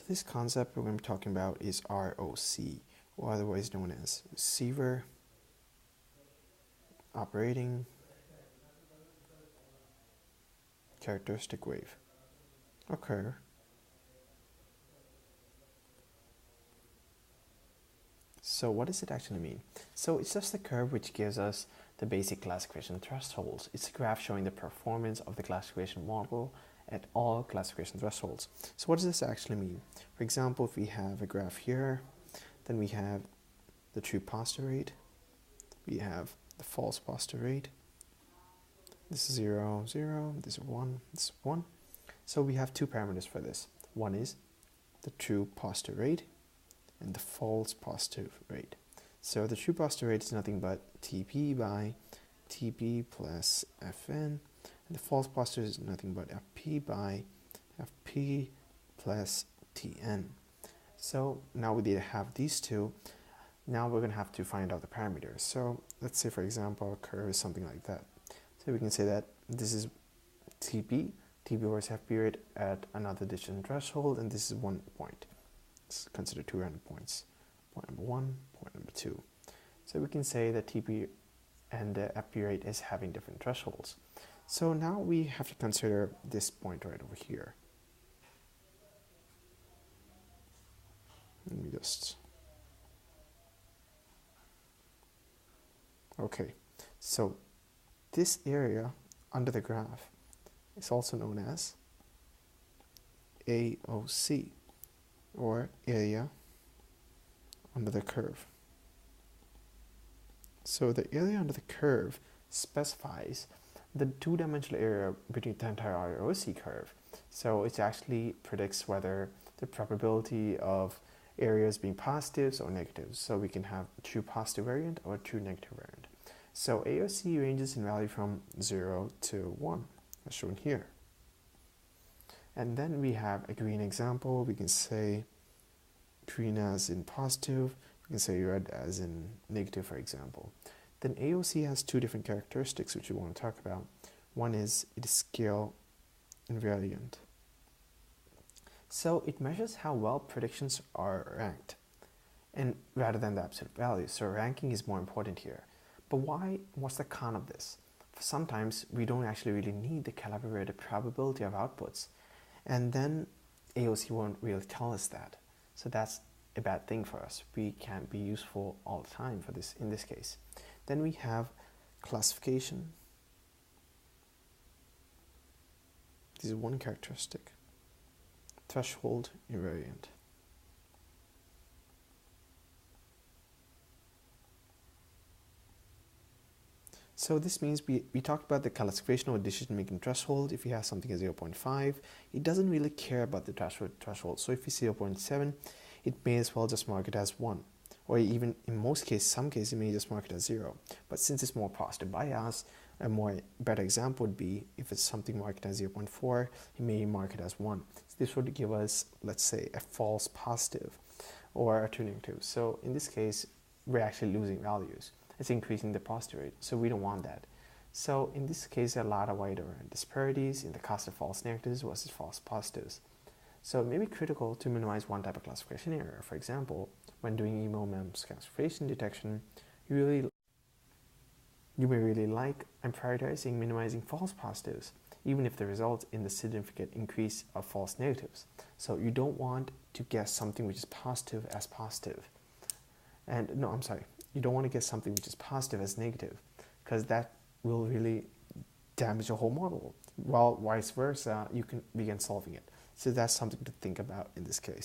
this concept we're going to be talking about is ROC, or otherwise known as receiver operating characteristic wave or curve. So what does it actually mean? So it's just a curve which gives us the basic classification thresholds. It's a graph showing the performance of the classification model at all classification thresholds. So what does this actually mean? For example, if we have a graph here, then we have the true positive rate, we have the false positive rate. This is 0, 0, this is 1, this is 1. So we have two parameters for this. One is the true positive rate and the false positive rate. So the true positive rate is nothing but Tp by Tp plus Fn, and the false positive is nothing but Fp by Fp plus Tn. So now we have these two. Now we're going to have to find out the parameters. So let's say, for example, our curve is something like that. So we can say that this is Tp over Fp rate at another distant threshold, and this is 1 point. Let's consider two random points. Point number 1, point number 2. So we can say that Tp and the Fp rate is having different thresholds. So now we have to consider this point right over here. Let me just... Okay, so this area under the graph is also known as AOC, or area under the curve. So the area under the curve specifies the two-dimensional area between the entire ROC curve. So it actually predicts whether the probability of areas being positives or negatives. So we can have a true positive variant or a true negative variant. So AOC ranges in value from 0 to 1, as shown here. And then we have a green example. We can say green as in positive, we can say red as in negative, for example. Then AOC has two different characteristics which we want to talk about. One is it is scale invariant. So it measures how well predictions are ranked, and rather than the absolute value. So ranking is more important here. But what's the con of this? Sometimes we don't actually really need the calibrated probability of outputs, and then AOC won't really tell us that. So that's a bad thing for us. We can't be useful all the time for this in this case. Then we have classification. This is one characteristic. Threshold invariant. So this means we talked about the classification or decision-making threshold. If you have something at 0.5, it doesn't really care about the threshold. So if you see 0.7, it may as well just mark it as 1. Or even in most cases, some cases, it may just mark it as 0. But since it's more positive bias, a better example would be if it's something marked as 0.4, it may mark it as 1. So this would give us, let's say, a false positive or a true negative. So in this case, we're actually losing values. It's increasing the positive rate, so we don't want that. So in this case, there are a lot of wider disparities in the cost of false negatives versus false positives. So it may be critical to minimize one type of classification error. For example, when doing email MEMS classification detection, you may really like and prioritizing minimizing false positives, even if they result in the significant increase of false negatives. So you don't want to guess something which is positive as positive. And no, I'm sorry. You don't want to get something which is positive as negative, because that will really damage the whole model. While vice versa, you can begin solving it. So that's something to think about in this case.